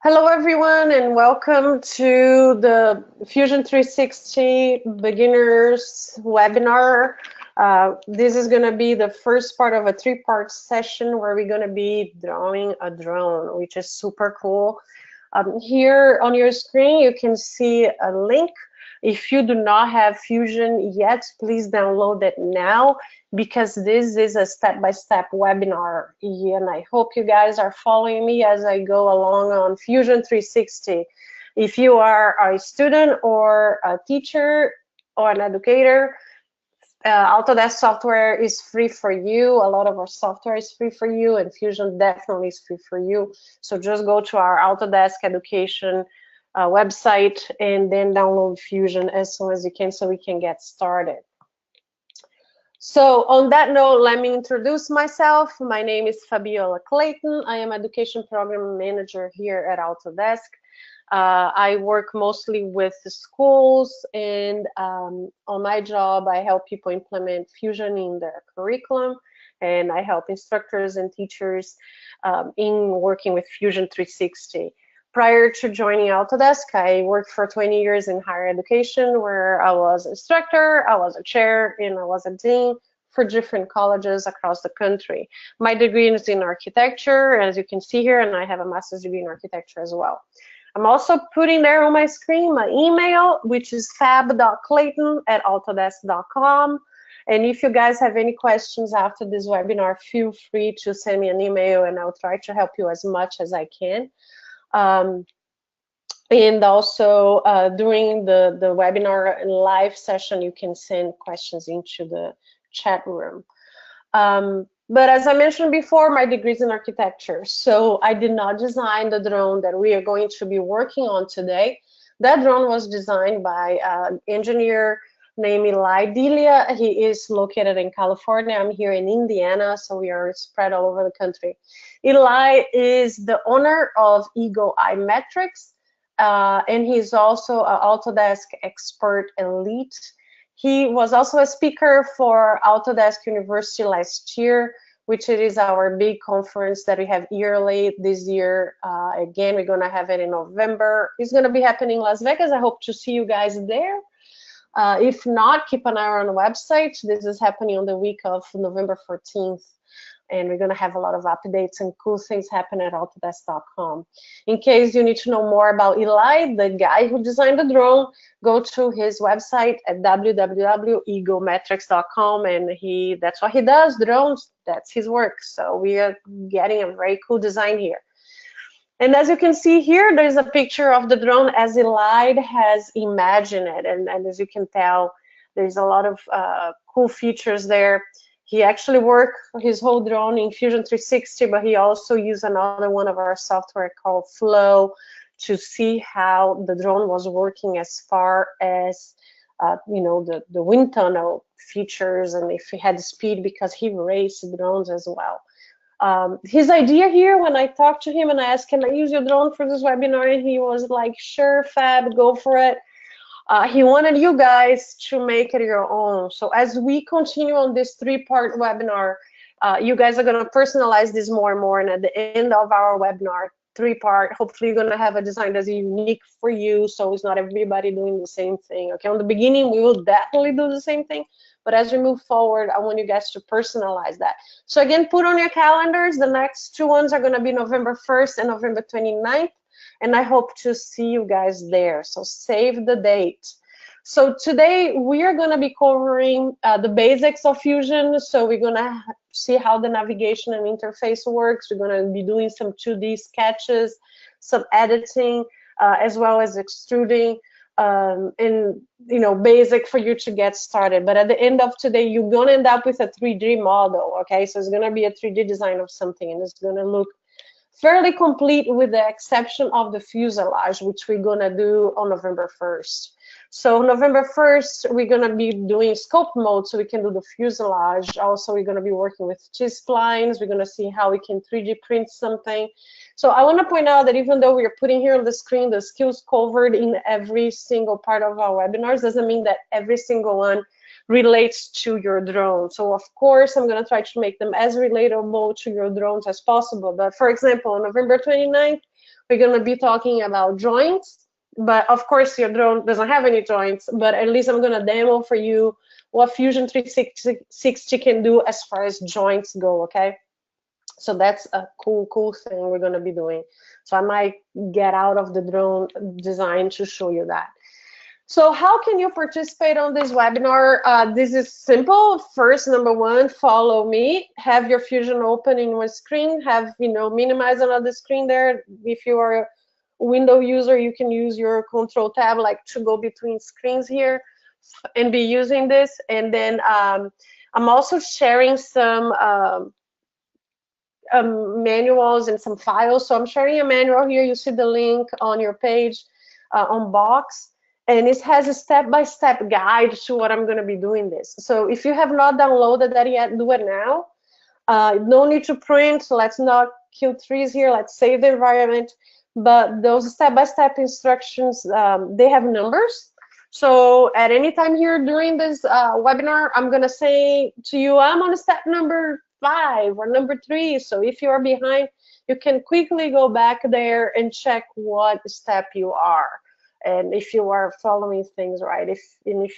Hello everyone and welcome to the Fusion 360 Beginners webinar. This is going to be the first part of a three-part session where we're going to be drawing a drone, which is super cool. Here on your screen you can see a link. If you do not have Fusion yet, please download it now, because this is a step-by-step webinar, and I hope you guys are following me as I go along on Fusion 360. If you are a student or a teacher or an educator, Autodesk software is free for you. A lot of our software is free for you, and Fusion definitely is free for you. So just go to our Autodesk education website and then download Fusion as soon as you can so we can get started. So on that note, let me introduce myself. My name is Fabiola Clayton. I am Education Program Manager here at Autodesk. I work mostly with the schools, and on my job, I help people implement Fusion in their curriculum, and I help instructors and teachers in working with Fusion 360. Prior to joining Autodesk, I worked for 20 years in higher education, where I was an instructor, I was a chair, and I was a dean for different colleges across the country. My degree is in architecture, as you can see here, and I have a master's degree in architecture as well. I'm also putting there on my screen my email, which is fab.clayton@autodesk.com. And if you guys have any questions after this webinar, feel free to send me an email, and I'll try to help you as much as I can. And also during the webinar live session, you can send questions into the chat room. But as I mentioned before, my degree is in architecture, so I did not design the drone that we are going to be working on today. That drone was designed by an engineer named Eli Delia. He is located in California. I'm here in Indiana, so we are spread all over the country. Eli is the owner of Eagle Eye Metrics, and he's also an Autodesk Expert Elite. He was also a speaker for Autodesk University last year, which it is our big conference that we have yearly. This year, again, we're going to have it in November. It's going to be happening in Las Vegas. I hope to see you guys there. If not, keep an eye on the website. This is happening on the week of November 14th. And we're going to have a lot of updates and cool things happen at Autodesk.com. In case you need to know more about Eli, the guy who designed the drone, go to his website at www.eaglemetrics.com, and that's what he does, drones. That's his work. So we are getting a very cool design here. And as you can see here, there's a picture of the drone as Eli has imagined it. And as you can tell, there's a lot of cool features there. He actually worked his whole drone in Fusion 360, but he also used another one of our software called Flow to see how the drone was working as far as the wind tunnel features, and if he had speed, because he raced drones as well. His idea here, when I talked to him and I asked, can I use your drone for this webinar? And he was like, sure, Fab, go for it. He wanted you guys to make it your own. So as we continue on this three-part webinar, you guys are going to personalize this more and more. And at the end of our webinar, three-part, hopefully you're going to have a design that's unique for you, so it's not everybody doing the same thing. Okay, on the beginning, we will definitely do the same thing. But as we move forward, I want you guys to personalize that. So again, put on your calendars. The next two ones are going to be November 1st and November 29th. And I hope to see you guys there. So save the date. So today we are going to be covering the basics of Fusion. So we're going to see how the navigation and interface works. We're going to be doing some 2D sketches, some editing, as well as extruding, and basic for you to get started. But at the end of today, you're going to end up with a 3D model. Okay, so it's going to be a 3D design of something, and it's going to look fairly complete, with the exception of the fuselage, which we're going to do on November 1st. So November 1st, we're going to be doing scope mode, so we can do the fuselage. Also, we're going to be working with T-splines. We're going to see how we can 3D print something. So I want to point out that even though we are putting here on the screen the skills covered in every single part of our webinars, doesn't mean that every single one relates to your drone. So of course, I'm going to try to make them as relatable to your drones as possible. But for example, on November 29th, we're going to be talking about joints, but of course your drone doesn't have any joints, but at least I'm going to demo for you what Fusion 360 can do as far as joints go, okay? So that's a cool thing we're going to be doing. So I might get out of the drone design to show you that. So how can you participate on this webinar? This is simple. First, number one, follow me. Have your Fusion open in one screen. Have, minimize another screen there. If you are a window user, you can use your control tab like to go between screens here and be using this. And then I'm also sharing some manuals and some files. So I'm sharing a manual here. You see the link on your page on Box. And it has a step-by-step guide to what I'm going to be doing this. So if you have not downloaded that yet, do it now. No need to print. Let's not kill trees here. Let's save the environment. But those step-by-step instructions, they have numbers. So at any time here during this webinar, I'm going to say to you, I'm on step number 5 or number 3. So if you are behind, you can quickly go back there and check what step you are. And if you are following things right, if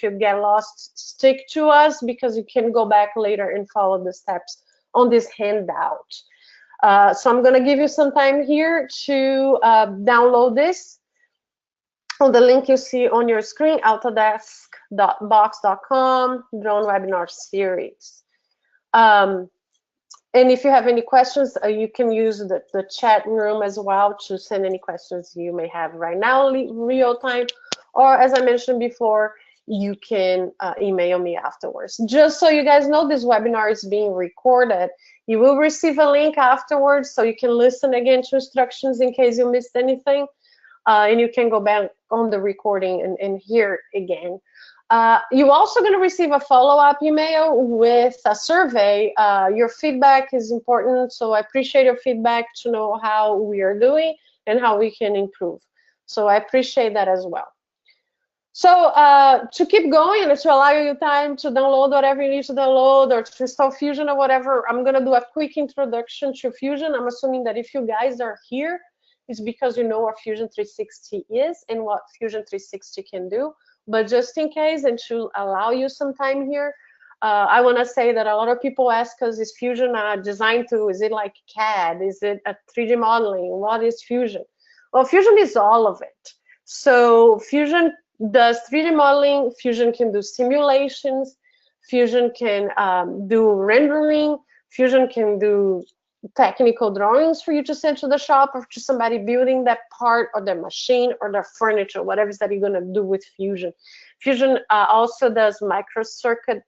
you get lost, stick to us, because you can go back later and follow the steps on this handout. So I'm going to give you some time here to download this on the link you see on your screen, autodesk.box.com, drone webinar series. And if you have any questions, you can use the chat room as well to send any questions you may have right now, real time. Or as I mentioned before, you can email me afterwards. Just so you guys know, this webinar is being recorded. You will receive a link afterwards, so you can listen again to instructions in case you missed anything. And you can go back on the recording and hear again. You're also going to receive a follow-up email with a survey. Your feedback is important, so I appreciate your feedback to know how we are doing and how we can improve. So I appreciate that as well. So to keep going and to allow you time to download whatever you need to download or to install Fusion or whatever, I'm going to do a quick introduction to Fusion. I'm assuming that if you guys are here, it's because you know what Fusion 360 is and what Fusion 360 can do. But just in case, and to allow you some time here, I want to say that a lot of people ask us, is Fusion a design tool? Is it like CAD? Is it a 3D modeling? What is Fusion? Well, Fusion is all of it. So Fusion does 3D modeling. Fusion can do simulations. Fusion can do rendering. Fusion can do technical drawings for you to send to the shop or to somebody building that part or their machine or their furniture, whatever that you're going to do with Fusion. Fusion also does microcircuit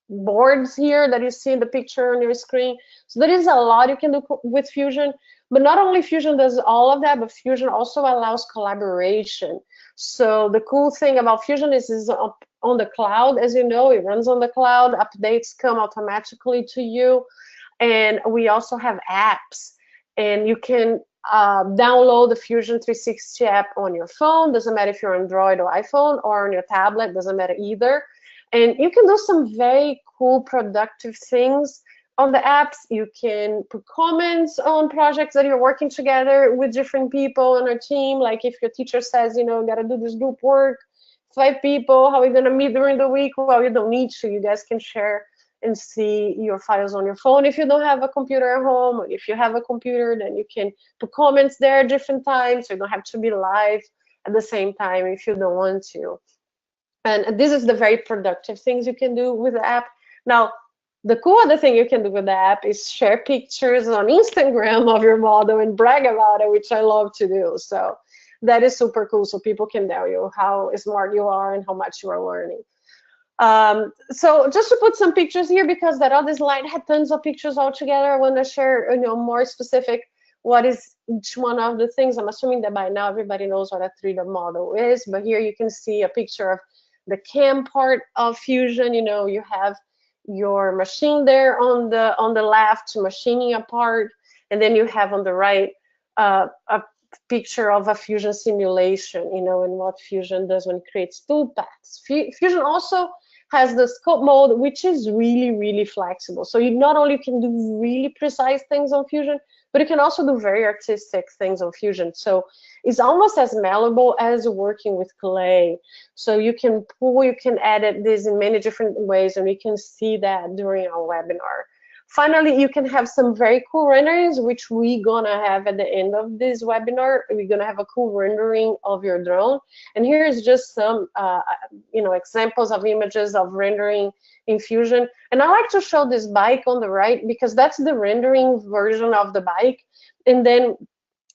boards here that you see in the picture on your screen. So there is a lot you can do with Fusion. But not only Fusion does all of that, but Fusion also allows collaboration. So the cool thing about Fusion is on the cloud. As you know, it runs on the cloud. Updates come automatically to you. And we also have apps, and you can download the Fusion 360 app on your phone. Doesn't matter if you're Android or iPhone, or on your tablet, doesn't matter either. And you can do some very cool, productive things on the apps. You can put comments on projects that you're working together with different people on a team. Like if your teacher says, you gotta do this group work, 5 people, how are we gonna meet during the week? Well, you don't need to. You guys can share and see your files on your phone if you don't have a computer at home. Or if you have a computer, then you can put comments there at different times. So you don't have to be live at the same time if you don't want to. And this is the very productive things you can do with the app. Now, the cool other thing you can do with the app is share pictures on Instagram of your model and brag about it, which I love to do. So that is super cool. So people can tell you how smart you are and how much you are learning. So just to put some pictures here, because that other slide had tons of pictures all together, I want to share more specific what is each one of the things. I'm assuming that by now everybody knows what a 3D model is, but here you can see a picture of the CAM part of Fusion. You have your machine there on the left, machining a part, and then you have on the right a picture of a Fusion simulation, and what Fusion does when it creates tool paths. Fusion also has the scope mode, which is really, really flexible. So you not only can do really precise things on Fusion, but you can also do very artistic things on Fusion. So it's almost as malleable as working with clay. So you can pull, you can edit this in many different ways, and we can see that during our webinar. Finally, you can have some very cool renderings, which we're gonna have at the end of this webinar. We're gonna have a cool rendering of your drone. And here is just some examples of images of rendering in Fusion. And I like to show this bike on the right because that's the rendering version of the bike. And then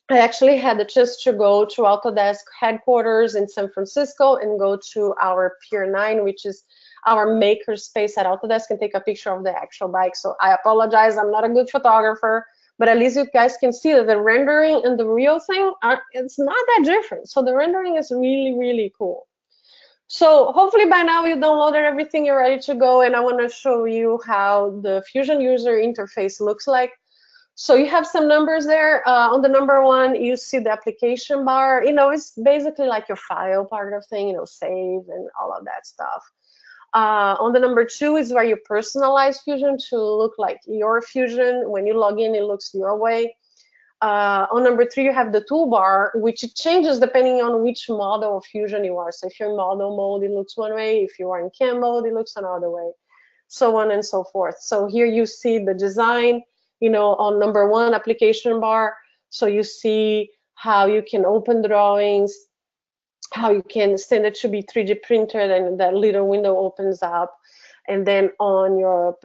I actually had the chance to go to Autodesk headquarters in San Francisco and go to our Pier 9, which is our maker space at Autodesk, and take a picture of the actual bike. So I apologize, I'm not a good photographer, but at least you guys can see that the rendering and the real thing, it's not that different. So the rendering is really, really cool. So hopefully by now you downloaded everything, you're ready to go, and I want to show you how the Fusion user interface looks like. So you have some numbers there. On the number 1, you see the application bar. It's basically like your file part of thing, save and all of that stuff. On the number 2 is where you personalize Fusion to look like your Fusion. When you log in, it looks your way. On number 3, you have the toolbar, which changes depending on which model of Fusion you are. So if you're in model mode, it looks one way. If you are in CAM mode, it looks another way, so on and so forth. So here you see the design, on number 1, application bar. So you see how you can open drawings, how you can send it to be 3D printed, and that little window opens up. And then on your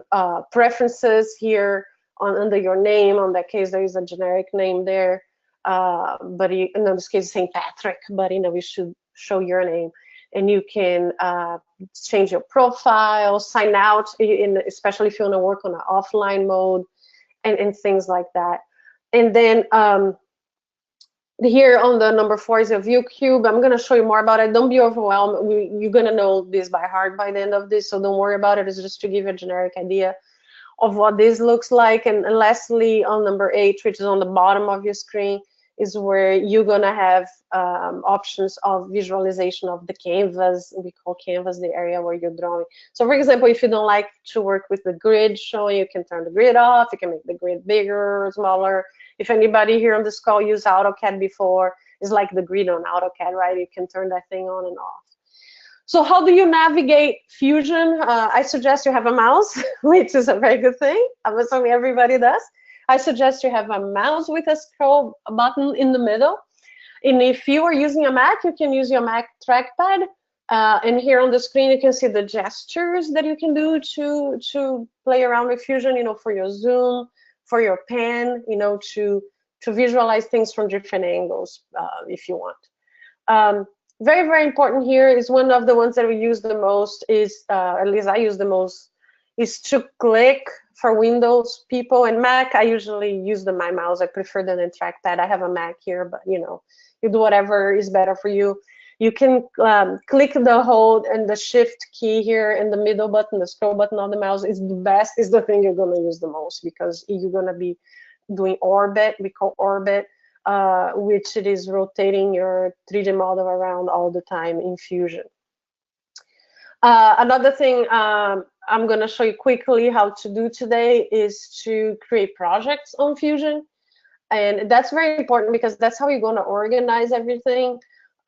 preferences here, under your name, on that case, there is a generic name there. But in this case, St. Patrick, but we should show your name. And you can change your profile, sign out, especially if you want to work on an offline mode, and things like that. And then here on the number 4 is a view cube. I'm going to show you more about it. Don't be overwhelmed. You're going to know this by heart by the end of this, so don't worry about it. It's just to give you a generic idea of what this looks like. And lastly, on number 8, which is on the bottom of your screen, is where you're going to have options of visualization of the canvas. We call canvas the area where you're drawing. So for example, if you don't like to work with the grid showing, you can turn the grid off. You can make the grid bigger or smaller. If anybody here on this call used AutoCAD before, it's like the grid on AutoCAD, right? You can turn that thing on and off. So how do you navigate Fusion? I suggest you have a mouse, which is a very good thing. I'm assuming everybody does. I suggest you have a mouse with a scroll button in the middle. And if you are using a Mac, you can use your Mac trackpad. And here on the screen, you can see the gestures that you can do to play around with Fusion, for your zoom, for your pen, to visualize things from different angles if you want. Very, very important here is one of the ones that we use the most is, at least I use the most, is to click. For Windows people and Mac, I usually use my mouse. I prefer than a trackpad. I have a Mac here, but you do whatever is better for you. You can click the hold and the shift key here, and the middle button, the scroll button on the mouse is the best, is the thing you're gonna use the most, because you're gonna be doing orbit, we call orbit, which it is rotating your 3D model around all the time in Fusion. Another thing I'm going to show you quickly how to do today is to create projects on Fusion. And that's very important because that's how you're going to organize everything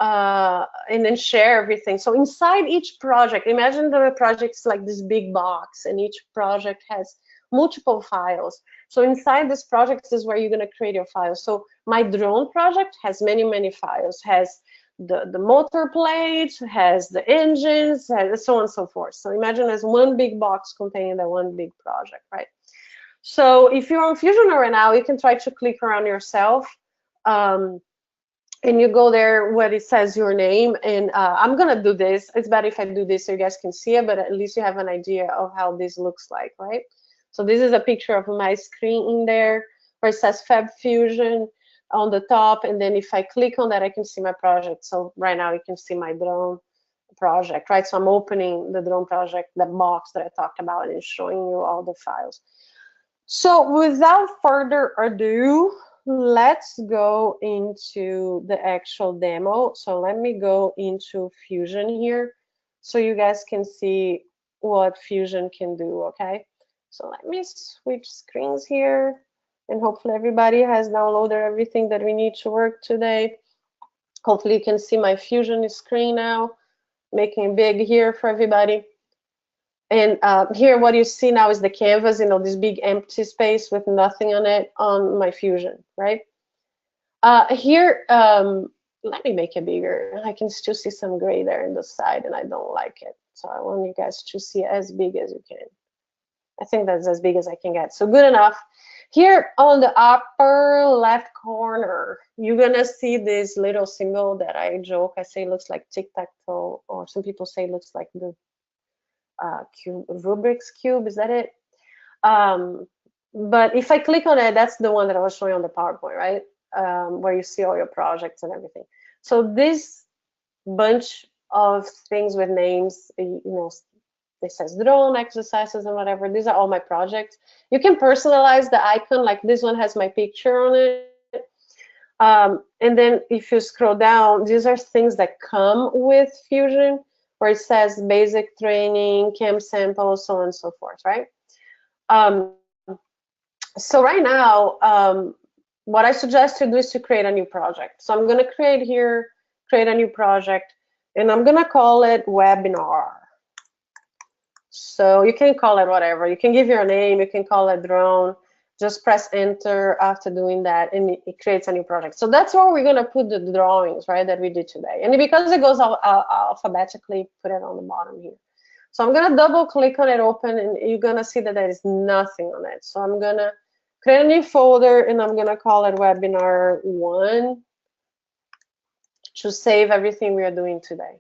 and then share everything. So inside each project, imagine the project's like this big box, and each project has multiple files. So inside this project is where you're going to create your files. So my drone project has many, many files, has the motor plates, has the engines, has so on and so forth. So imagine as one big box containing that one big project, right? So if you're on Fusion right now, you can try to click around yourself, and you go there where it says your name. And I'm gonna do this. It's better if I do this so you guys can see it, but at least you have an idea of how this looks like, right? So this is a picture of my screen in there where it says Fab Fusion on the top, and then if I click on that, I can see my project. So right now you can see my drone project, right? So I'm opening the drone project, the box that I talked about, and showing you all the files. So without further ado, let's go into the actual demo. So let me go into Fusion here so you guys can see what Fusion can do, okay? So let me switch screens here. And hopefully everybody has downloaded everything that we need to work today. Hopefully you can see my Fusion screen now, making it big here for everybody. And here what you see now is the canvas, this big empty space with nothing on it on my Fusion, right? Here, let me make it bigger. I can still see some gray there in the side and I don't like it. So I want you guys to see as big as you can. I think that's as big as I can get. So good enough. Here on the upper left corner, you're gonna see this little symbol that I joke. I say looks like tic-tac-toe, or some people say it looks like the cube, Rubik's cube. Is that it? But if I click on it, that's the one that I was showing on the PowerPoint, right? Where you see all your projects and everything. So this bunch of things with names, it says drone exercises and whatever. These are all my projects. You can personalize the icon, like this one has my picture on it. And then if you scroll down, these are things that come with Fusion, where it says basic training, cam samples, so on and so forth, right? So right now, what I suggest you do is to create a new project. So I'm going to create a new project, and I'm going to call it webinar. So you can call it whatever. You can give your name. You can call it drone. Just press enter after doing that, and it creates a new project. So that's where we're going to put the drawings, right, that we did today. And because it goes alphabetically, put it on the bottom here. So I'm going to double click on it, open, and you're going to see that there is nothing on it. So I'm going to create a new folder, and I'm going to call it webinar 1 to save everything we are doing today.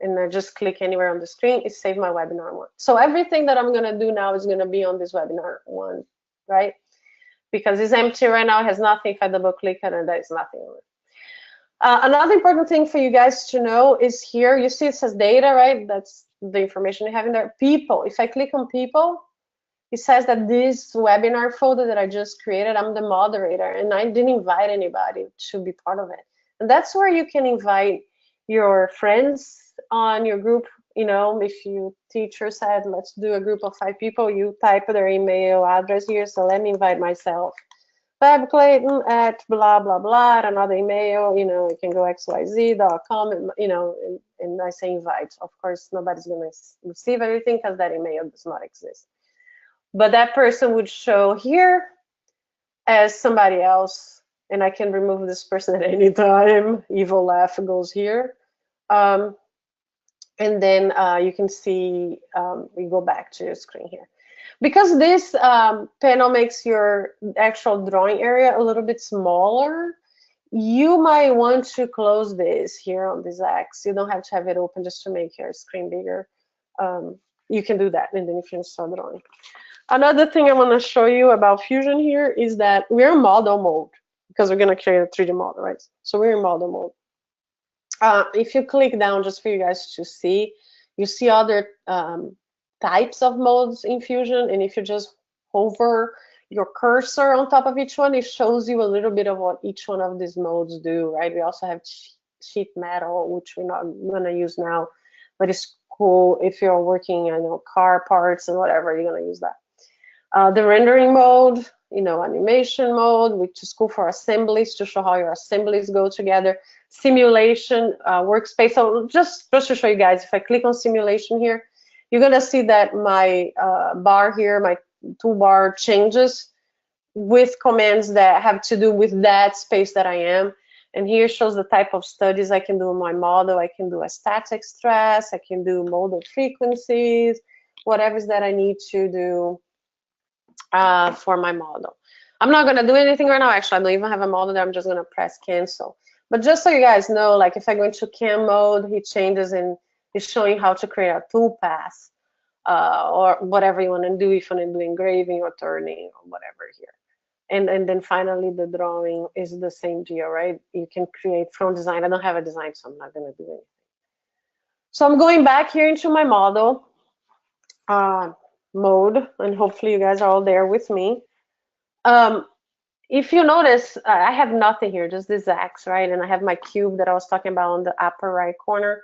And I just click anywhere on the screen, it saved my webinar 1. So everything that I'm going to do now is going to be on this webinar 1, right? Because it's empty right now, it has nothing. If I double click on it, there's nothing on it. Another important thing for you guys to know is here, you see it says data, right? That's the information you have in there. People, if I click on people, it says that this webinar folder that I just created, I'm the moderator, and I didn't invite anybody to be part of it. And that's where you can invite your friends on your group. If your teacher said, let's do a group of 5 people, you type their email address here. So let me invite myself. Fab Clayton at blah, blah, blah, another email, it can go xyz.com, and I say invite. Of course, nobody's going to receive everything because that email does not exist. But that person would show here as somebody else, and I can remove this person at any time. Evil laugh goes here. And then you can see, we go back to your screen here. Because this panel makes your actual drawing area a little bit smaller, you might want to close this here on this X. You don't have to have it open just to make your screen bigger. You can do that, and then you can start drawing. Another thing I want to show you about Fusion here is that we're in model mode, because we're going to create a 3D model, right? So we're in model mode. If you click down, just for you guys to see, you see other types of modes in Fusion, and if you just hover your cursor on top of each one, it shows you a little bit of what each one of these modes do, right? We also have sheet metal, which we're not going to use now, but it's cool if you're working on car parts and whatever, you're going to use that. The rendering mode, animation mode, which is cool for assemblies, to show how your assemblies go together. Simulation, workspace. So just to show you guys, if I click on simulation here, you're going to see that my bar here, my toolbar changes with commands that have to do with that space that I am. And here shows the type of studies I can do in my model. I can do a static stress, I can do modal frequencies, whatever that I need to do for my model. I'm not going to do anything right now. Actually, I don't even have a model there. I'm just going to press cancel. But just so you guys know, like if I go into cam mode, it changes and it's showing how to create a tool path or whatever you want to do, if you want to do engraving or turning or whatever here. And then finally, the drawing is the same deal, right? You can create from design. I don't have a design, so I'm not going to do anything. So I'm going back here into my model mode, and hopefully you guys are all there with me. If you notice, I have nothing here, just this X, right? And I have my cube that I was talking about on the upper right corner.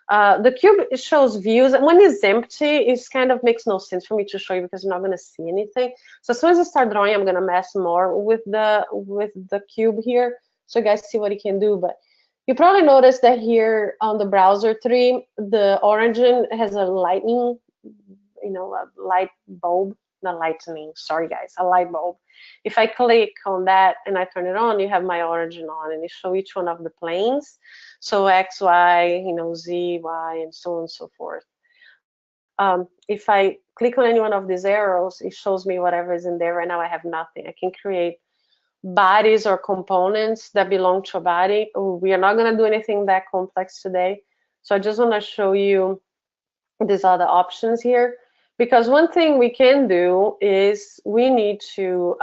The cube shows views, and when it's empty, it kind of makes no sense for me to show you because you're not going to see anything. So as soon as I start drawing, I'm going to mess more with the cube here, so you guys see what it can do. But you probably noticed that here on the browser tree, the origin has a lightning, a light bulb, not lightning. Sorry guys, a light bulb. If I click on that and I turn it on, you have my origin on, and it shows each one of the planes. So X, Y, Z, Y, and so on and so forth. If I click on any one of these arrows, it shows me whatever is in there. Right now I have nothing. I can create bodies or components that belong to a body. We are not going to do anything that complex today. So I just want to show you these other options here. Because one thing we can do is we need to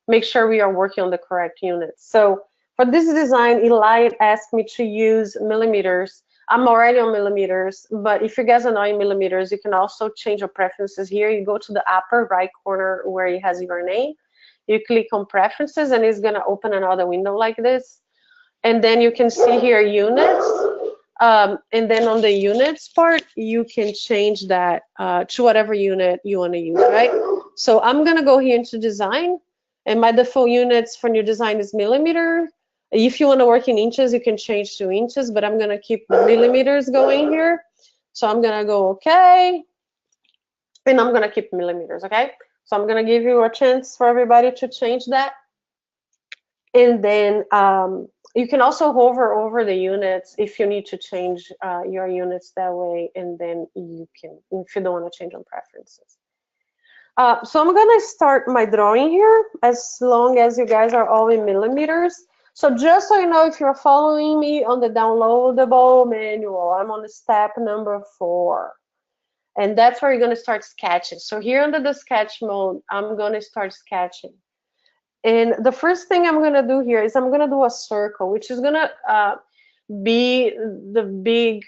make sure we are working on the correct units. So for this design, Eli asked me to use millimeters. I'm already on millimeters, but if you guys are not in millimeters, you can also change your preferences here. You go to the upper right corner where it has your name. You click on preferences, and it's going to open another window like this. And then you can see here units. And then on the units part, you can change that to whatever unit you want to use, right? So I'm going to go here into design, and my default units for new design is millimeter. If you want to work in inches, you can change to inches, but I'm going to keep the millimeters going here. So I'm going to go OK, and I'm going to keep millimeters, OK? So I'm going to give you a chance for everybody to change that. And then you can also hover over the units if you need to change your units that way, and then you can, if you don't want to change on preferences. So I'm going to start my drawing here, as long as you guys are all in millimeters. So just so you know, if you're following me on the downloadable manual, I'm on the step number 4. And that's where you're going to start sketching. So here under the sketch mode, I'm going to start sketching. And the first thing I'm going to do here is I'm going to do a circle, which is going to be the big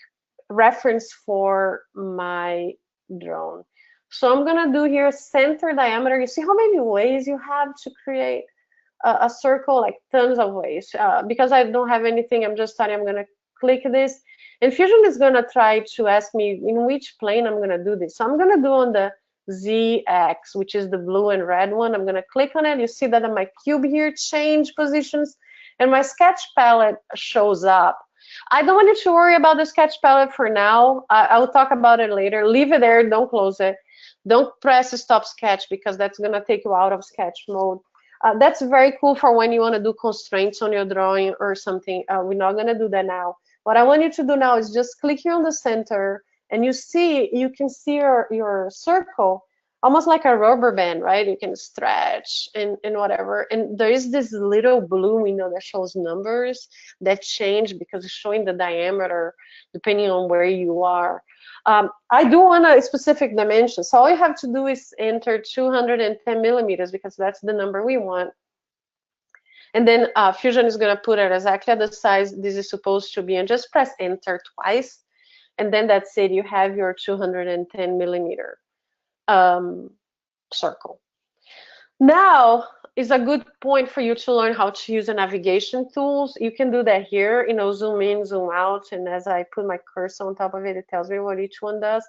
reference for my drone. So I'm going to do here center diameter. You see how many ways you have to create a circle? Like tons of ways. Because I don't have anything, I'm just starting. I'm going to click this. And Fusion is going to try to ask me in which plane I'm going to do this. So I'm going to do on the ZX, which is the blue and red one. I'm going to click on it. You see that my cube here change positions, and my sketch palette shows up. I don't want you to worry about the sketch palette for now. I'll talk about it later. Leave it there. Don't close it. Don't press stop sketch, because that's going to take you out of sketch mode. That's very cool for when you want to do constraints on your drawing or something. We're not going to do that now. What I want you to do now is just click here on the center, and you can see your circle almost like a rubber band, right? You can stretch and whatever. And there is this little blue window that shows numbers that change because it's showing the diameter depending on where you are. I do want a specific dimension. So all you have to do is enter 210 millimeters, because that's the number we want. And then Fusion is going to put it exactly at the size this is supposed to be, and just press enter twice. And then that's it. You have your 210 millimeter circle. Now is a good point for you to learn how to use the navigation tools. You can do that here, zoom in, zoom out. And as I put my cursor on top of it, it tells me what each one does.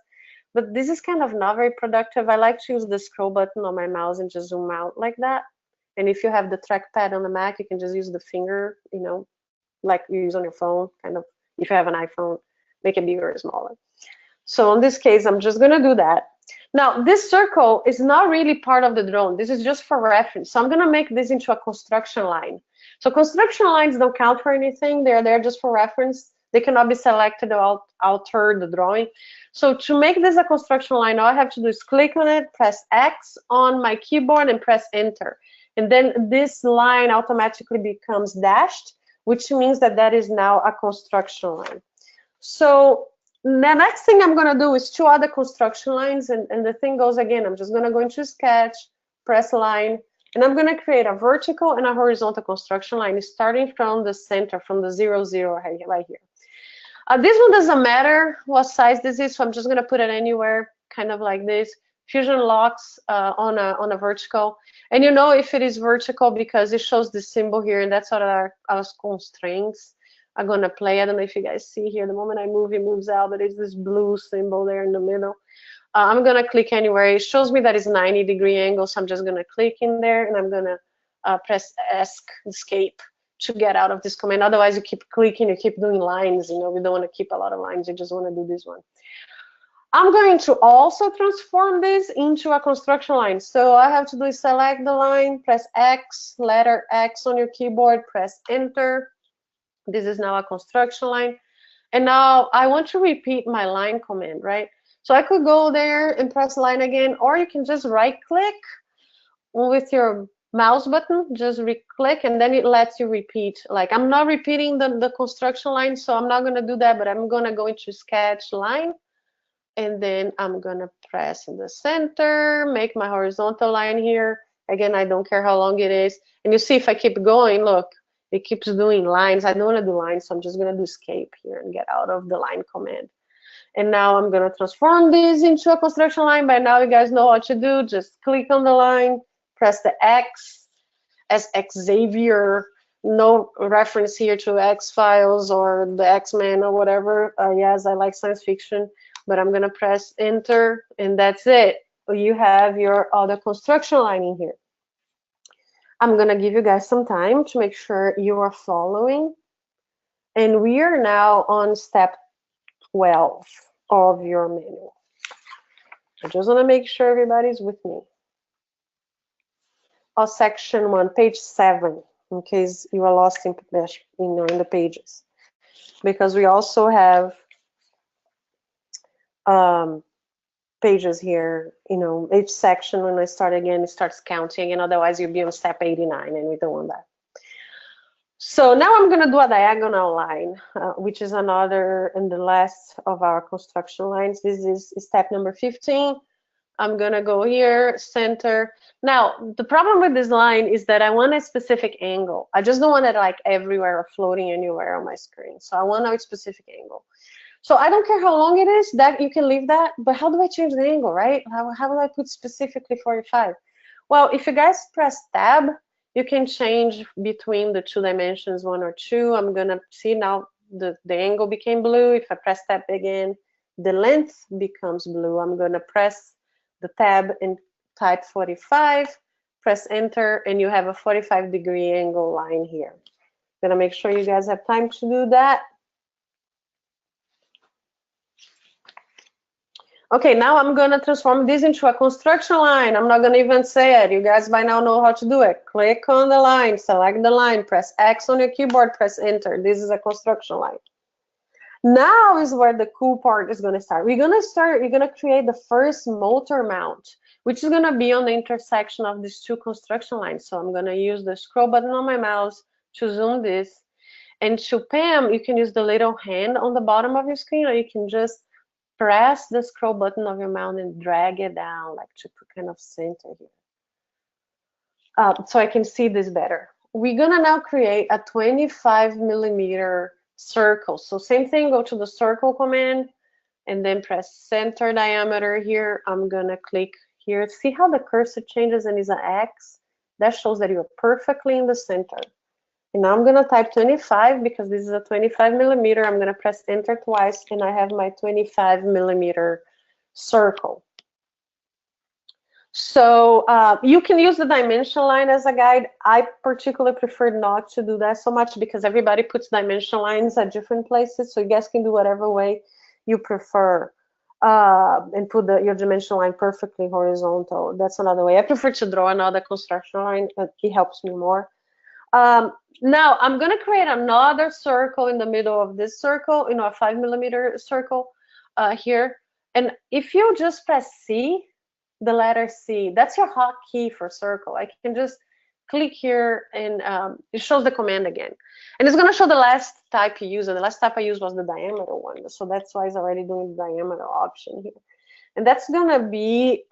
But this is kind of not very productive. I like to use the scroll button on my mouse and just zoom out like that. And if you have the trackpad on the Mac, you can just use the finger, like you use on your phone, kind of, if you have an iPhone, make it bigger or smaller. So in this case, I'm just going to do that. Now, this circle is not really part of the drone. This is just for reference. So I'm going to make this into a construction line. So construction lines don't count for anything. They're there just for reference. They cannot be selected or alter the drawing. So to make this a construction line, all I have to do is click on it, press X on my keyboard, and press Enter. And then this line automatically becomes dashed, which means that that is now a construction line. So the next thing I'm going to do is 2 other construction lines, and the thing goes again. I'm just going to go into Sketch, press Line, and I'm going to create a vertical and a horizontal construction line starting from the center, from the 0, 0 right here. This one doesn't matter what size this is, so I'm just going to put it anywhere, kind of like this. Fusion locks on a vertical, and if it is vertical because it shows the symbol here, and that's what our constraints. I'm gonna play. I don't know if you guys see here. The moment I move, it moves out, but it's this blue symbol there in the middle. I'm gonna click anywhere. It shows me that it's 90-degree angle, so I'm just gonna click in there, and I'm gonna press escape to get out of this command. Otherwise, you keep clicking, you keep doing lines. You know, we don't want to keep a lot of lines. You just want to do this one. I'm going to also transform this into a construction line. So I have to do is select the line, press X, letter X on your keyboard, press enter. This is now a construction line. And now I want to repeat my line command, right? So I could go there and press line again, or you can just right click with your mouse button, just click, and then it lets you repeat. Like, I'm not repeating the construction line, so I'm not gonna do that, but I'm gonna go into sketch line, and then I'm gonna press in the center, make my horizontal line here. Again, I don't care how long it is. And you see if I keep going, look, it keeps doing lines. I don't wanna do lines, so I'm just gonna do escape here and get out of the line command. And now I'm gonna transform this into a construction line. By now you guys know what to do. Just click on the line, press the X as Xavier, no reference here to X-Files or the X-Men or whatever. Yes, I like science fiction, but I'm gonna press enter, and that's it. You have your other construction line in here. I'm gonna give you guys some time to make sure you are following. And we are now on step 12 of your manual. I just wanna make sure everybody's with me. Section 1, page 7, in case you are lost in the pages, because we also have pages here. Each section, when I start again, it starts counting, and otherwise you'll be on step 89, and we don't want that. So now I'm gonna do a diagonal line, which is another and the last of our construction lines. This is step number 15. I'm gonna go here, center. Now, the problem with this line is that I want a specific angle. I just don't want it like everywhere or floating anywhere on my screen. So I want a specific angle. So I don't care how long it is, that you can leave that, but how do I change the angle, right? How do I put specifically 45? Well, if you guys press tab, you can change between the 2 dimensions, 1 or 2. I'm gonna see now the angle became blue. If I press tab again, the length becomes blue. I'm gonna press the tab and type 45, press enter, and you have a 45-degree angle line here. I'm gonna make sure you guys have time to do that. Okay, now I'm gonna transform this into a construction line. I'm not gonna even say it. You guys by now know how to do it. Click on the line, select the line, press X on your keyboard, press enter. This is a construction line. Now is where the cool part is gonna start. We're gonna create the first motor mount, which is gonna be on the intersection of these 2 construction lines. So I'm gonna use the scroll button on my mouse to zoom this. And to Pam, you can use the little hand on the bottom of your screen, or you can just press the scroll button of your mouse and drag it down, like to kind of center here. So I can see this better. We're gonna now create a 25mm circle. So same thing, go to the circle command and then press center diameter here. I'm gonna click here. See how the cursor changes and is an X? That shows that you're perfectly in the center. And now I'm gonna type 25 because this is a 25mm. I'm gonna press enter twice and I have my 25mm circle. So you can use the dimension line as a guide. I particularly prefer not to do that so much because everybody puts dimension lines at different places. So you guys can do whatever way you prefer and put your dimension line perfectly horizontal. That's another way. I prefer to draw another construction line. It helps me more. Now I'm gonna create another circle in the middle of this circle, a 5mm circle here. And if you just press C, the letter C, that's your hotkey for circle. I can just click here and it shows the command again. And it's gonna show the last type you used. And the last type I used was the diameter one. So that's why it's already doing the diameter option here. And that's gonna be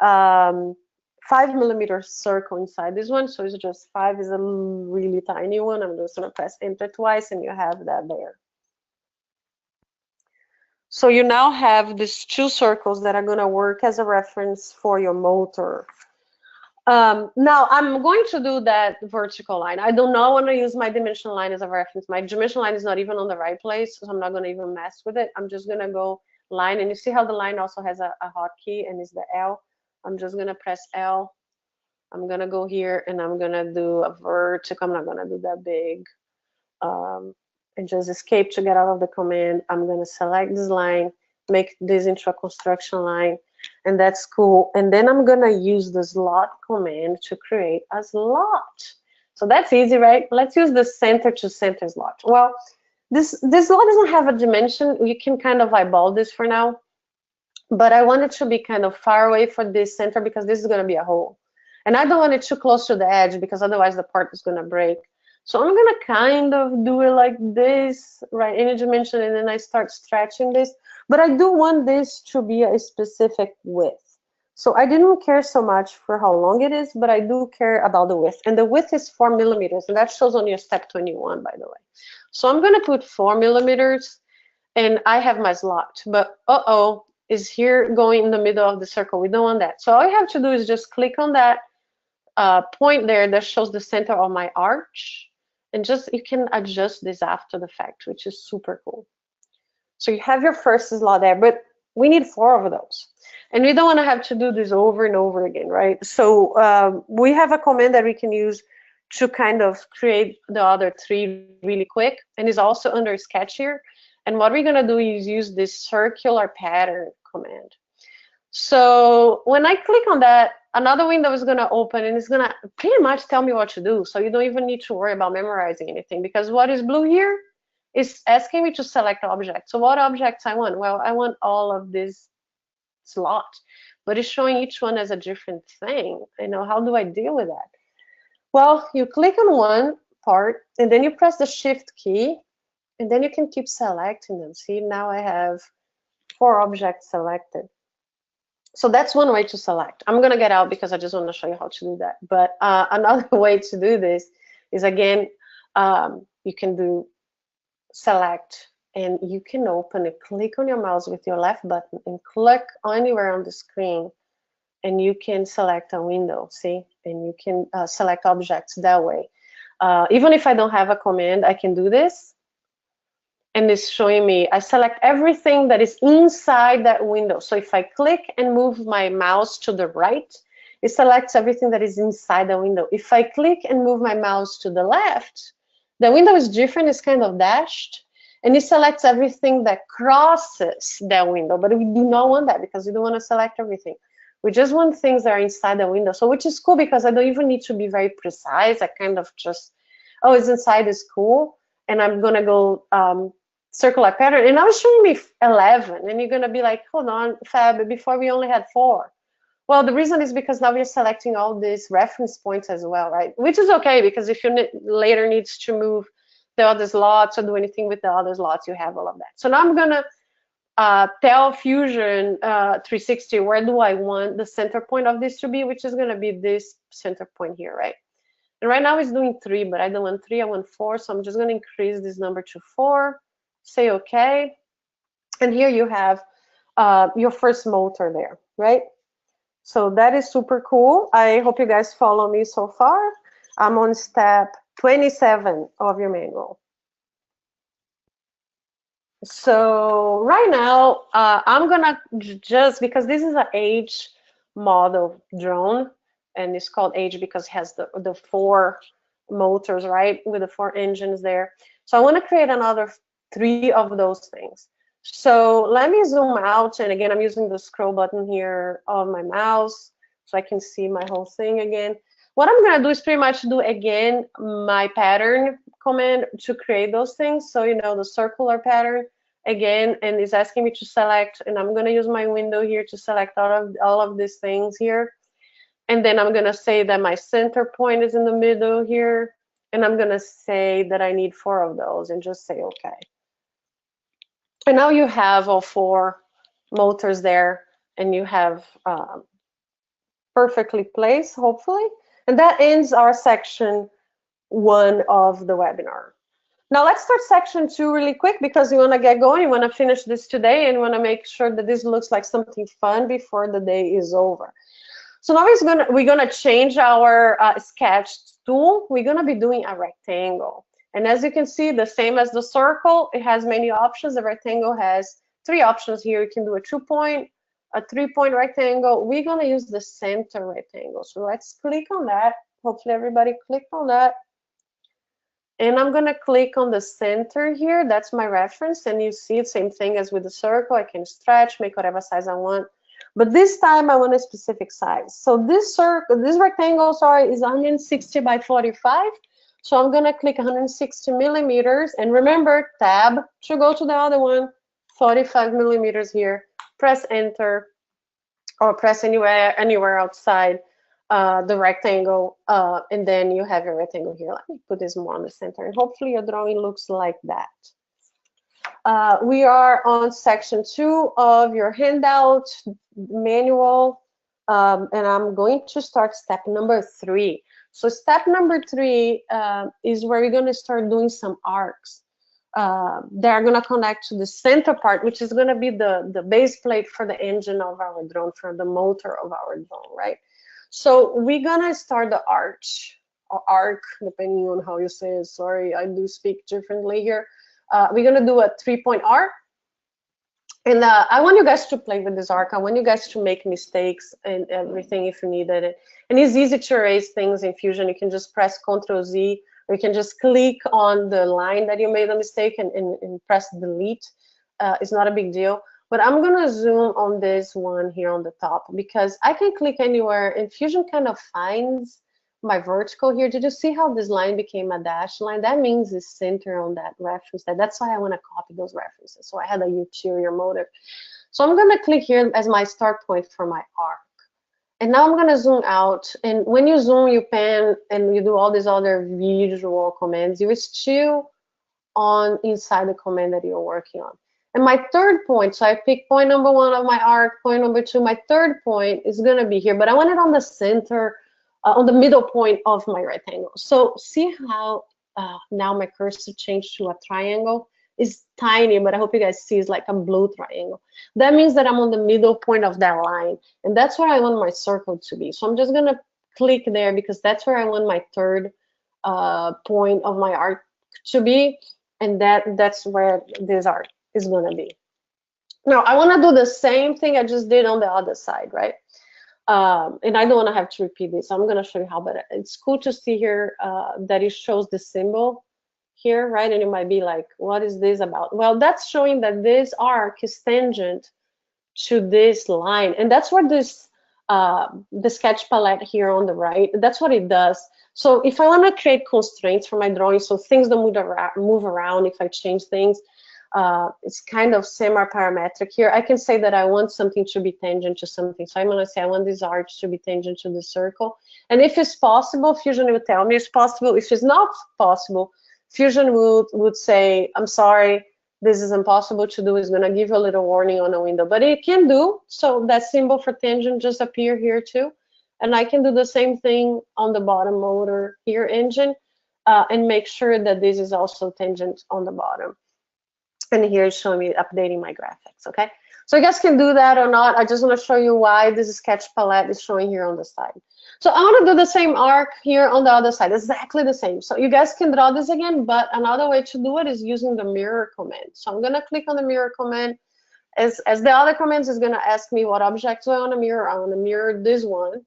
5mm circle inside this one. So it's just 5 is a really tiny one. I'm just gonna press enter twice and you have that there. So you now have these 2 circles that are gonna work as a reference for your motor. Now I'm going to do that vertical line. I do not want to use my dimension line as a reference. My dimension line is not even on the right place, so I'm not going to even mess with it. I'm just going to go line, and you see how the line also has a hotkey, and is the L. I'm just going to press L. I'm going to go here, and I'm going to do a vertical. I'm not going to do that big. And just escape to get out of the command. I'm going to select this line, make this into a construction line, and that's cool. And then I'm going to use the slot command to create a slot. So that's easy, right? Let's use the center to center slot. Well, this slot doesn't have a dimension. You can kind of eyeball this for now, but I want it to be kind of far away from this center because this is going to be a hole. And I don't want it too close to the edge because otherwise the part is going to break. So I'm going to kind of do it like this, right? Any dimension, and then I start stretching this. But I do want this to be a specific width. So I didn't care so much for how long it is, but I do care about the width. And the width is 4 millimeters, and that shows on your step 21, by the way. So I'm going to put 4 millimeters, and I have my slot. But is here going in the middle of the circle. We don't want that. So all you have to do is just click on that point there that shows the center of my arch. And just, you can adjust this after the fact, which is super cool. So you have your first slot there, but we need 4 of those. And we don't want to have to do this over and over again, right? So we have a command that we can use to kind of create the other 3 really quick. And it's also under sketch here. And what we're going to do is use this circular pattern command. So when I click on that, another window is going to open, and it's going to pretty much tell me what to do. So you don't even need to worry about memorizing anything, because what is blue here is asking me to select objects. So what objects I want? Well, I want all of this slot, but it's showing each one as a different thing. You know, how do I deal with that? Well, you click on one part, and then you press the Shift key, and then you can keep selecting them. See, now I have 4 objects selected. So that's one way to select. I'm going to get out because I just want to show you how to do that. But another way to do this is, again, you can do select, and you can open it. Click on your mouse with your left button and click anywhere on the screen, and you can select a window, see? And you can select objects that way. Even if I don't have a command, I can do this. And it's showing me, I select everything that is inside that window. So if I click and move my mouse to the right, it selects everything that is inside the window. If I click and move my mouse to the left, the window is different, it's kind of dashed, and it selects everything that crosses that window. But we do not want that because we don't want to select everything. We just want things that are inside the window. So which is cool because I don't even need to be very precise. I kind of just, oh, it's inside is cool. And I'm going to go circular pattern, and now it's showing me 11, and you're going to be like, hold on, Fab, before we only had 4. Well, the reason is because now we're selecting all these reference points as well, right? Which is okay, because if you later needs to move the other slots or do anything with the other slots, you have all of that. So now I'm going to tell Fusion 360 where do I want the center point of this to be, which is going to be this center point here, right? And right now it's doing 3, but I don't want 3, I want 4. So I'm just going to increase this number to 4. Say OK, and here you have your first motor there, right? So that is super cool. I hope you guys follow me so far. I'm on step 27 of your manual. So right now, I'm gonna just, because this is an H model drone, and it's called H because it has the 4 motors, right, with the 4 engines there. So I want to create another 3 of those things. So let me zoom out, and again, I'm using the scroll button here on my mouse so I can see my whole thing again. What I'm going to do is pretty much do again my pattern command to create those things. So, you know, the circular pattern again, and it's asking me to select, and I'm going to use my window here to select all of these things here. And then I'm going to say that my center point is in the middle here, and I'm going to say that I need 4 of those, and just say OK. And now you have all 4 motors there, and you have perfectly placed, hopefully. And that ends our section 1 of the webinar. Now let's start section 2 really quick, because you want to get going. You want to finish this today, and you want to make sure that this looks like something fun before the day is over. So now we're gonna change our sketch tool. We're gonna be doing a rectangle. And as you can see, the same as the circle, it has many options. The rectangle has 3 options here. You can do a 2-point, a 3-point rectangle. We're gonna use the center rectangle. So let's click on that. Hopefully everybody clicked on that. And I'm gonna click on the center here. That's my reference. And you see the same thing as with the circle. I can stretch, make whatever size I want. But this time I want a specific size. So this rectangle, sorry, is 160 by 45. So I'm gonna click 160 millimeters, and remember, tab to go to the other one, 45 millimeters here. Press enter, or press anywhere outside the rectangle, and then you have your rectangle here. Let me put this more on the center, and hopefully your drawing looks like that. We are on section 2 of your handout manual, and I'm going to start step number 3. So step number 3 is where we're going to start doing some arcs. They are going to connect to the center part, which is going to be the base plate for the engine of our drone, for the motor of our drone, right? So we're going to start the arch, or arc, depending on how you say it. Sorry, I do speak differently here. We're going to do a 3-point arc. And I want you guys to play with this arc. I want you guys to make mistakes and everything if you needed it. And it's easy to erase things in Fusion. You can just press Ctrl-Z, or you can just click on the line that you made a mistake and press delete. It's not a big deal. But I'm going to zoom on this one here on the top, because I can click anywhere, and Fusion kind of finds my vertical here. Did you see how this line became a dashed line? That means it's centered on that reference. That's why I want to copy those references. So I had a ulterior motive. So I'm going to click here as my start point for my arc. And now I'm going to zoom out. And when you zoom, you pan, and you do all these other visual commands, you're still on inside the command that you're working on. And my third point, so I pick point number 1 of my arc, point number 2, my third point is going to be here, but I want it on the center, on the middle point of my rectangle. So see how now my cursor changed to a triangle? It's tiny, but I hope you guys see it's like a blue triangle. That means that I'm on the middle point of that line, and that's where I want my circle to be. So I'm just gonna click there, because that's where I want my third point of my arc to be, and that's where this arc is gonna be. Now I wanna do the same thing I just did on the other side, right? And I don't want to have to repeat this. I'm going to show you how, but it's cool to see here that it shows the symbol here, right? And you might be like, what is this about? Well, that's showing that this arc is tangent to this line. And that's what this, the sketch palette here on the right, that's what it does. So if I want to create constraints for my drawing, so things don't move around if I change things, it's kind of semi-parametric here. I can say that I want something to be tangent to something. So I'm going to say I want this arch to be tangent to the circle. And if it's possible, Fusion will tell me it's possible. If it's not possible, Fusion would say, I'm sorry, this is impossible to do. It's going to give you a little warning on the window. But it can do. So that symbol for tangent just appear here too. And I can do the same thing on the bottom motor here engine and make sure that this is also tangent on the bottom. And here it's showing me updating my graphics, okay? So you guys can do that or not. I just want to show you why this sketch palette is showing here on the side. So I want to do the same arc here on the other side, exactly the same. So you guys can draw this again, but another way to do it is using the mirror command. So I'm going to click on the mirror command. As the other commands is going to ask me what object do I want to mirror. I want to mirror this one.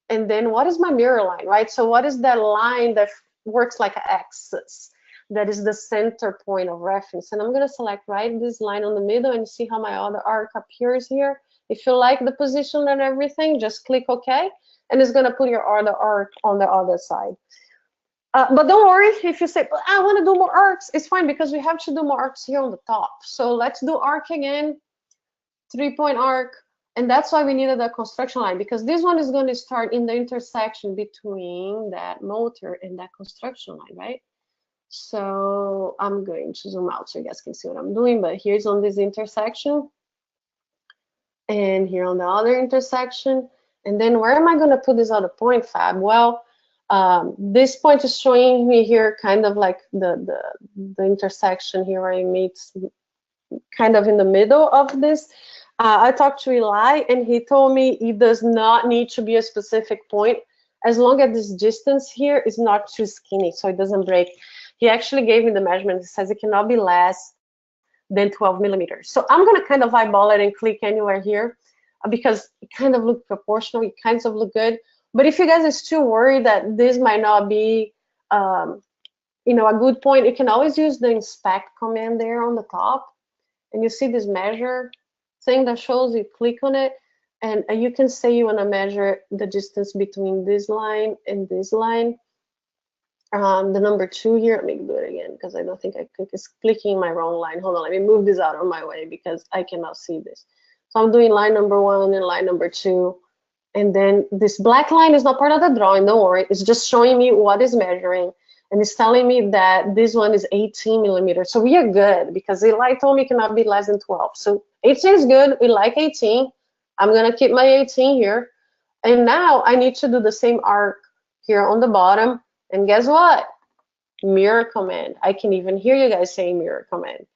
And then what is my mirror line, right? So what is that line that works like an axis? That is the center point of reference. And I'm going to select right this line on the middle and see how my other arc appears here. If you like the position and everything, just click OK. And it's going to put your other arc on the other side. But don't worry if you say, I want to do more arcs. It's fine, because we have to do more arcs here on the top. So let's do arc again, 3-point arc. And that's why we needed a construction line, because this one is going to start in the intersection between that motor and that construction line, right? So I'm going to zoom out so you guys can see what I'm doing. But here's on this intersection. And here on the other intersection. And then where am I going to put this other point, Fab? Well, this point is showing me here kind of like the intersection here where it meets kind of in the middle of this. I talked to Eli, and he told me it does not need to be a specific point as long as this distance here is not too skinny, so it doesn't break. He actually gave me the measurement. He says it cannot be less than 12 millimeters. So I'm going to kind of eyeball it and click anywhere here because it kind of look proportional. It kind of look good. But if you guys are still worried that this might not be, you know, a good point, you can always use the inspect command there on the top. And you see this measure thing that shows you click on it. And you can say you want to measure the distance between this line and this line. The number 2 here, let me do it again because I don't think I click. It's clicking my wrong line. Hold on, let me move this out of my way because I cannot see this. So I'm doing line number 1 and line number 2. And then this black line is not part of the drawing, don't worry. It's just showing me what is measuring. And it's telling me that this one is 18 millimeters. So we are good because Eli told me it cannot be less than 12. So 18 is good. We like 18. I'm going to keep my 18 here. And now I need to do the same arc here on the bottom. And guess what? Mirror command. I can even hear you guys saying mirror command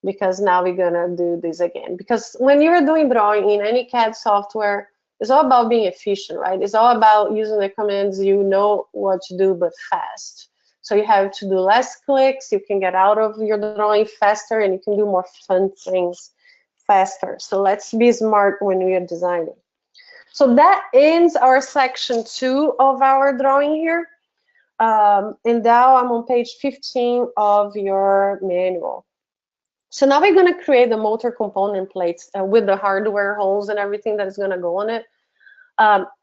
because now we're going to do this again. Because when you're doing drawing in any CAD software, it's all about being efficient, right? It's all about using the commands you know what to do, but fast. So you have to do less clicks. You can get out of your drawing faster and you can do more fun things faster. So let's be smart when we are designing. So that ends our section 2 of our drawing here. And now I'm on page 15 of your manual. So now we're going to create the motor component plates with the hardware holes and everything that is going to go on it.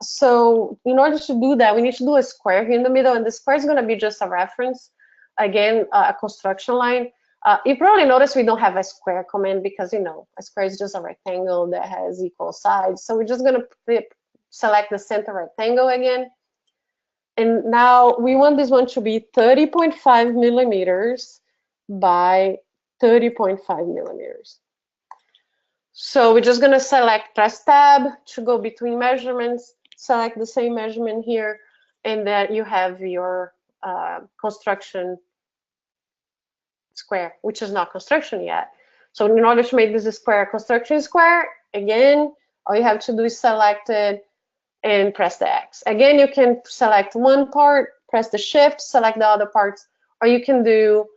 So in order to do that, we need to do a square here in the middle, and the square is going to be just a reference. Again, a construction line. You probably notice we don't have a square command because, you know, a square is just a rectangle that has equal sides. So we're just going to select the center rectangle again. And now we want this one to be 30.5 millimeters by 30.5 millimeters. So we're just going to select, press tab to go between measurements, select the same measurement here, and then you have your construction square, which is not construction yet. So in order to make this a square, construction square, again, all you have to do is select it and press the X. Again, you can select one part, press the shift, select the other parts, or you can do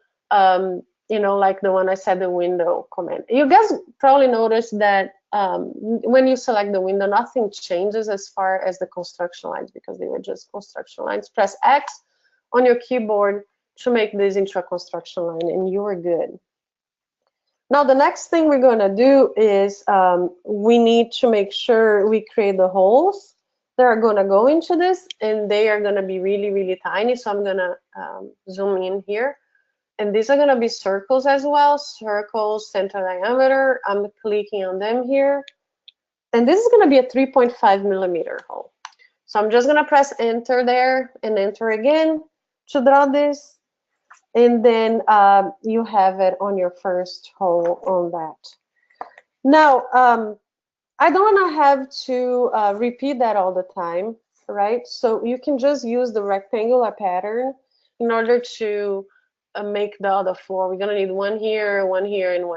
you know, like the one I said, the window command. You guys probably noticed that when you select the window, nothing changes as far as the construction lines because they were just construction lines. Press X on your keyboard to make this into a construction line, and you are good. Now, the next thing we're going to do is we need to make sure we create the holes that are going to go into this, and they are going to be really, really tiny. So I'm going to zoom in here. And these are going to be circles as well, circles, center diameter. I'm clicking on them here. And this is going to be a 3.5 millimeter hole. So I'm just going to press enter there and enter again to draw this. And then you have it on your first hole on that. Now, I don't want to have to repeat that all the time, right? So you can just use the rectangular pattern in order to make the other four. We're going to need one here, and one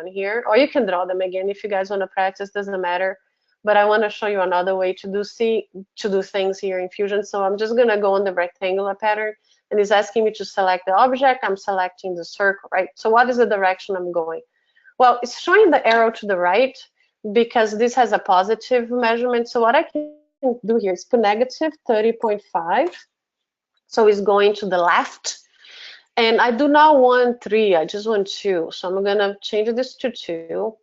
here. Or you can draw them again if you guys want to practice, doesn't matter. But I want to show you another way to do things here in Fusion. So I'm just going to go on the rectangular pattern, and it's asking me to select the object. I'm selecting the circle, right? So what is the direction I'm going? Well, it's showing the arrow to the right because this has a positive measurement. So what I can do here is put negative 30.5. So it's going to the left. And I do not want 3, I just want 2. So I'm going to change this to 2.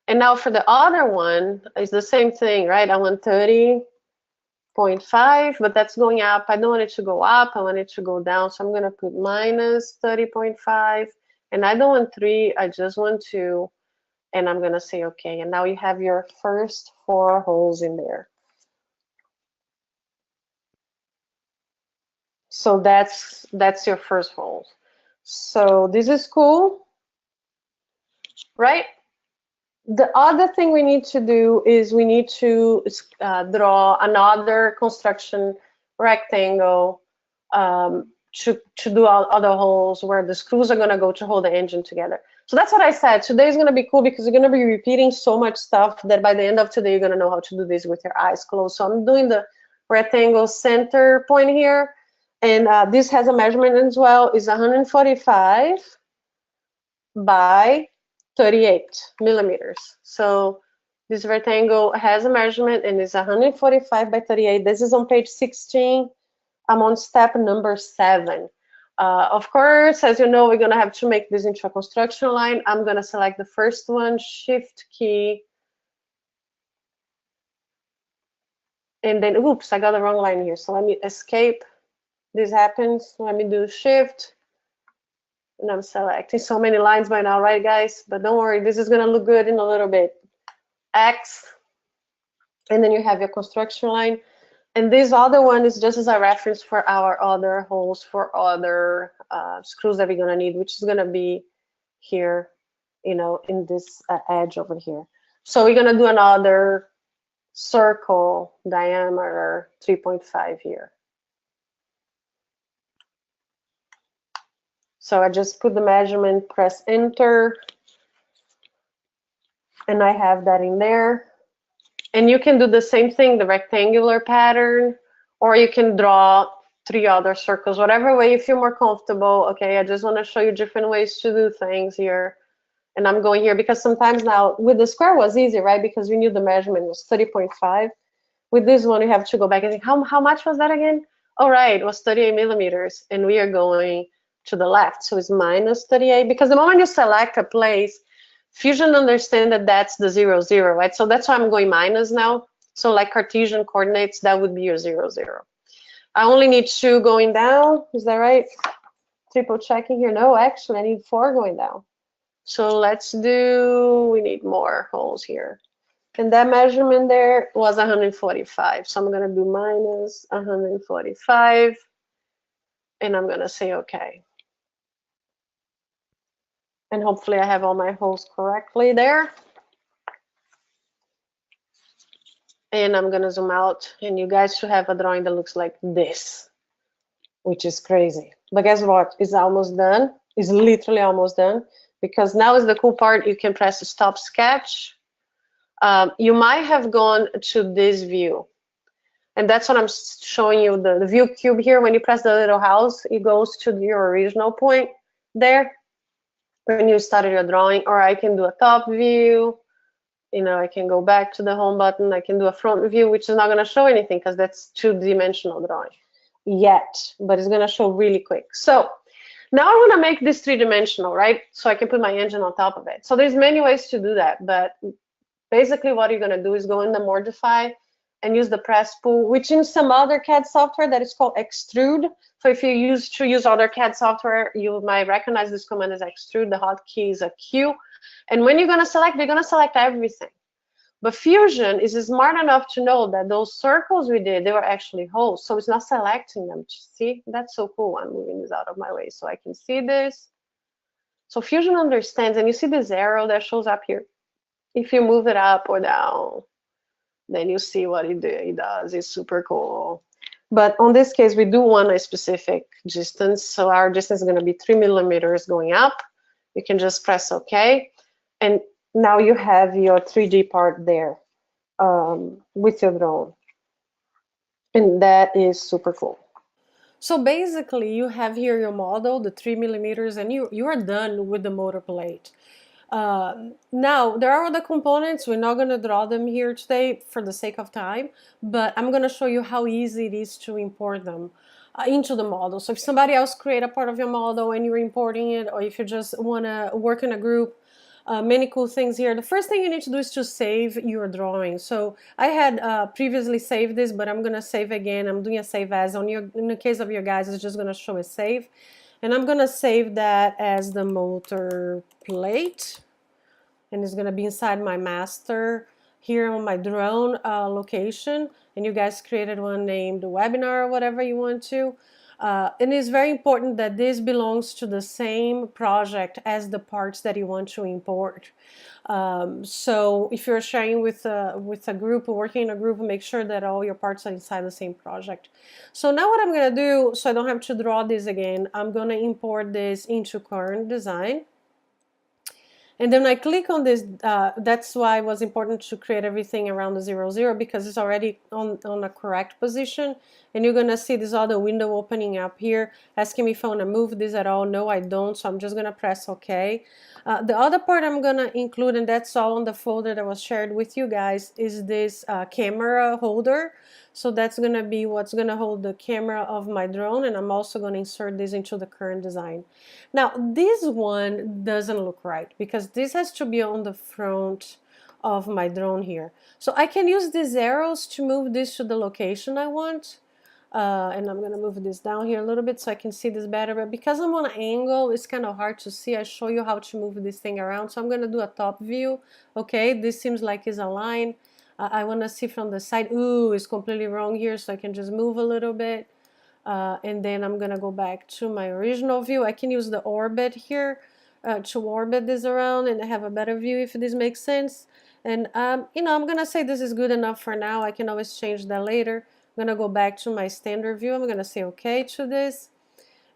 And now for the other one, it's the same thing, right? I want 30.5, but that's going up. I don't want it to go up. I want it to go down. So I'm going to put minus 30.5. And I don't want 3, I just want 2. And I'm going to say OK. And now you have your first 4 holes in there. So that's your first hole. So this is cool, right? The other thing we need to do is we need to draw another construction rectangle to do other holes where the screws are going to go to hold the engine together. So that's what I said. Today is going to be cool because you're going to be repeating so much stuff that by the end of today, you're going to know how to do this with your eyes closed. So I'm doing the rectangle center point here. And this has a measurement as well. It's 145 by 38 millimeters. So this rectangle has a measurement and it's 145 by 38. This is on page 16. I'm on step number 7. Of course, as you know, we're going to have to make this into a construction line. I'm going to select the first one, shift key. And then, oops, I got the wrong line here. So let me escape. This happens. Let me do shift. And I'm selecting so many lines by now, right, guys? But don't worry, this is going to look good in a little bit. X. And then you have your construction line. And this other one is just as a reference for our other holes, for other screws that we're going to need, which is going to be here, you know, in this edge over here. So we're going to do another circle diameter 3.5 here. So I just put the measurement, press enter, and I have that in there. And you can do the same thing, the rectangular pattern, or you can draw 3 other circles, whatever way you feel more comfortable. Okay, I just want to show you different ways to do things here. And I'm going here because sometimes now with the square was easy, right? Because we knew the measurement was 30.5. With this one, you have to go back and think, how much was that again? All right, it was 38 millimeters. And we are going to the left. So it's minus 38. Because the moment you select a place, Fusion understands that that's the 0, 0, right? So that's why I'm going minus now. So like Cartesian coordinates, that would be your 0, 0. I only need 2 going down. Is that right? Triple checking here. No, actually, I need 4 going down. So let's do, we need more holes here. And that measurement there was 145. So I'm going to do minus 145. And I'm going to say OK. And hopefully I have all my holes correctly there. And I'm going to zoom out. And you guys should have a drawing that looks like this, which is crazy. But guess what? It's almost done. It's literally almost done. Because now is the cool part. You can press stop sketch. You might have gone to this view. And that's what I'm showing you, the view cube here. When you press the little house, it goes to your original point there when you started your drawing. Or I can do a top view. You know, I can go back to the home button. I can do a front view, which is not going to show anything because that's 2-dimensional drawing yet, but it's going to show really quick. So now I want to make this 3-dimensional, right? So I can put my engine on top of it. So there's many ways to do that, but basically what you're going to do is go in the Modify and use the press pull, which in some other CAD software that is called Extrude. So if you use other CAD software, you might recognize this command as Extrude. The hotkey is a Q. And when you're going to select, you're going to select everything. But Fusion is smart enough to know that those circles we did, they were actually holes. So it's not selecting them. See, that's so cool. I'm moving this out of my way so I can see this. So Fusion understands, and you see this arrow that shows up here. If you move it up or down, then you see what it does. It's super cool. But on this case, we do want a specific distance. So our distance is going to be 3 millimeters going up. You can just press OK. And now you have your 3D part there with your drone. And that is super cool. So basically, you have here your model, the 3 millimeters, and you are done with the motor plate. Now, there are other components. We're not going to draw them here today for the sake of time, but I'm going to show you how easy it is to import them into the model. So if somebody else create a part of your model and you're importing it, or if you just want to work in a group, many cool things here. The first thing you need to do is to save your drawing. So I had previously saved this, but I'm going to save again. I'm doing a save as. In the case of your guys, it's just going to show a save. And I'm going to save that as the motor plate. And it's going to be inside my master here on my drone location. And you guys created one named webinar or whatever you want to. And it's very important that this belongs to the same project as the parts that you want to import. So if you're sharing with a group or working in a group, make sure that all your parts are inside the same project. So now what I'm going to do, so I don't have to draw this again, I'm going to import this into current design. And then I click on this, that's why it was important to create everything around the 0, 0, because it's already on a correct position. And you're gonna see this other window opening up here, asking me if I wanna move this at all. No, I don't, so I'm just gonna press OK. The other part I'm gonna include, and that's all on the folder that was shared with you guys, is this camera holder. So that's gonna be what's gonna hold the camera of my drone, and I'm also gonna insert this into the current design. Now, this one doesn't look right because this has to be on the front of my drone here. So I can use these arrows to move this to the location I want. And I'm going to move this down here a little bit so I can see this better. But because I'm on an angle, it's kind of hard to see. I show you how to move this thing around. So I'm going to do a top view. Okay, this seems like it's aligned. I want to see from the side. Ooh, it's completely wrong here, so I can just move a little bit. And then I'm gonna go back to my original view. I can use the orbit here to orbit this around and have a better view if this makes sense. And you know, I'm gonna say this is good enough for now. I can always change that later. I'm gonna go back to my standard view. I'm gonna say okay to this.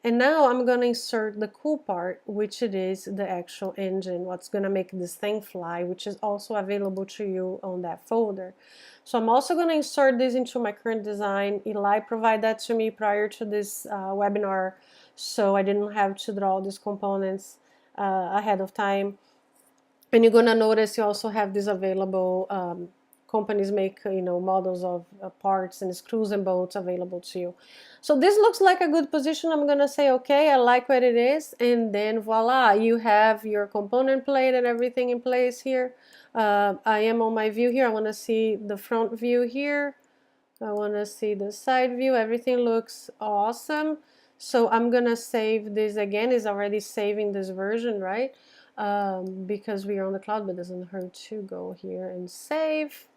And now I'm gonna insert the cool part, which it is the actual engine, what's gonna make this thing fly, which is also available to you on that folder. So I'm also gonna insert this into my current design. Eli provided that to me prior to this webinar, so I didn't have to draw these components ahead of time. And you're gonna notice you also have this available. Companies make, you know, models of parts and screws and bolts available to you. So this looks like a good position. I'm gonna say okay, I like what it is, and then voila, you have your component plate and everything in place here. I am on my view here. I want to see the front view here. I want to see the side view. Everything looks awesome. So I'm gonna save this again. It's already saving this version, right? Because we are on the cloud, but it doesn't hurt to go here and save.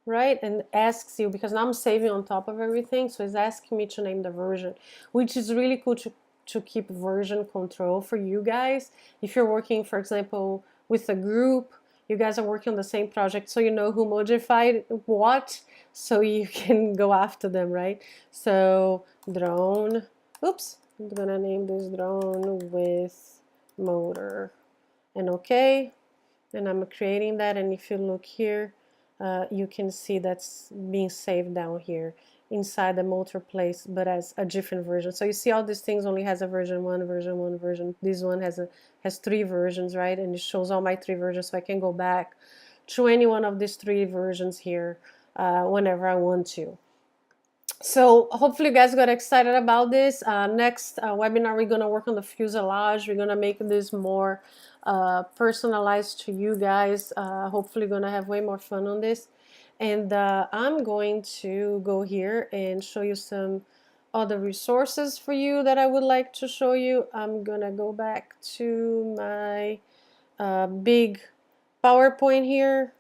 Right, and asks you, because now I'm saving on top of everything, so it's asking me to name the version, which is really cool to keep version control for you guys. If you're working, for example, with a group, you guys are working on the same project, so you know who modified what, so you can go after them, right? So drone, oops, I'm gonna name this drone with motor, and okay, and I'm creating that, and if you look here, you can see that's being saved down here inside the motor place, but as a different version. So you see all these things only has a version 1, version 1, version. This one has 3 versions, right? And it shows all my 3 versions, so I can go back to any one of these 3 versions here whenever I want to. So hopefully you guys got excited about this. Next webinar, we're going to work on the fuselage. We're going to make this more personalized to you guys. Hopefully going to have way more fun on this. And I'm going to go here and show you some other resources for you that I would like to show you. I'm going to go back to my big PowerPoint here.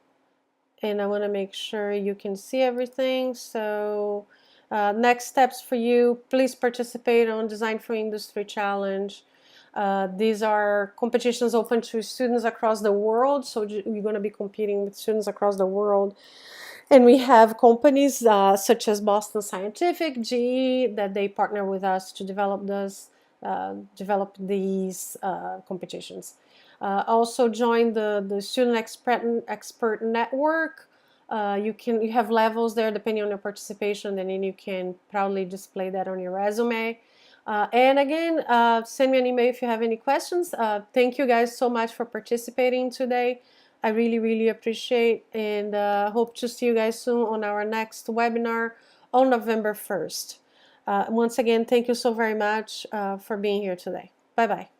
And I want to make sure you can see everything. So next steps for you, please participate on Design for Industry Challenge. These are competitions open to students across the world, so you're going to be competing with students across the world. And we have companies such as Boston Scientific, GE, that they partner with us to develop these competitions. Also join the Student Expert Network. You have levels there depending on your participation, and then you can proudly display that on your resume. And again, send me an email if you have any questions. Thank you guys so much for participating today. I really, really appreciate, and hope to see you guys soon on our next webinar on November 1st. Once again, thank you so very much for being here today. Bye-bye.